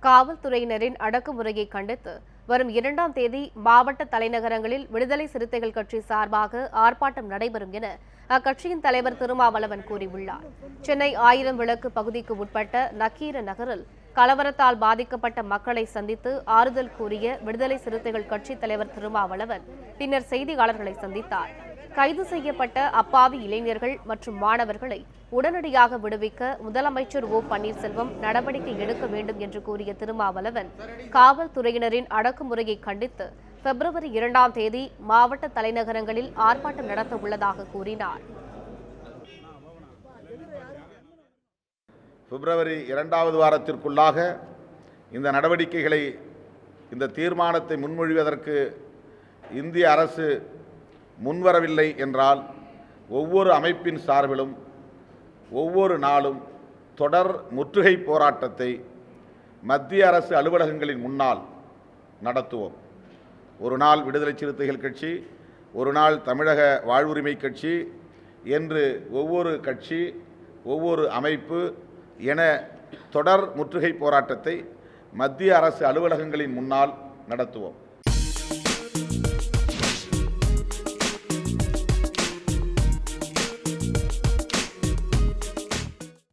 காவல்துறையினரின் அடக்குமுறையை கண்டித்து வரும் 2ஆம் தேதி மாவட்ட தலைநகரங்களில் விடுதலை சிறுத்தைகள் கட்சி சார்பாக ஆர்ப்பாட்டம் நடைபெறும் என அக்கட்சியின் தலைவர் திருமாவளவன் கூறியுள்ளார். சென்னை 1000 விளக்கு பகுதிக்கு உட்பட்ட நக்கீர நகரில் கலவரத்தால் பாதிக்கப்பட்ட மக்களை சந்தித்து ஆறுதல் கூறிய விடுதலை சிறுத்தைகள் கட்சித் தலைவர் திருமாவளவன் பின்னர் செய்தியாளர்களை சந்தித்தார். கைது செய்யப்பட்ட அப்பாவி இளைஞர்கள் மற்றும் மாணவர்களை உடனடியாக விடுவிக்க முதலமைச்சர் ஓ பன்னீர்செல்வம் நடவடிக்கை எடுக்க வேண்டும் என்று கூறிய திருமாவளவன் காவல்துறையினரின் அடக்குமுறையை கண்டித்து பிப்ரவரி 2ஆம் தேதி மாவட்ட தலைநகரங்களில் ஆர்ப்பாட்டம் நடத்த உள்ளதாக கூறினார். பிப்ரவரி 2வது வாரத்திற்குள்ளாக இந்த நடவடிக்கைகளை இந்த தீர்மானத்தை முன்மொழிவதற்கு இந்திய அரசு முன்வரவில்லை என்றால் ஒவ்வொரு அமைப்பின் சார்பிலும் ஒவ்வொரு நாளும் தொடர் முற்றுகை போராட்டத்தை மத்திய அரசு அலுவலகங்களின் முன்னால் நடத்துவோம். ஒரு நாள் விடுதலை சிறுத்தைகள் கட்சி, ஒரு நாள் தமிழக வாழ்வுரிமை கட்சி என்று ஒவ்வொரு கட்சி ஒவ்வொரு அமைப்பு என தொடர் முற்றுகை போராட்டத்தை மத்திய அரசு அலுவலகங்களின் முன்னால் நடத்துவோம்.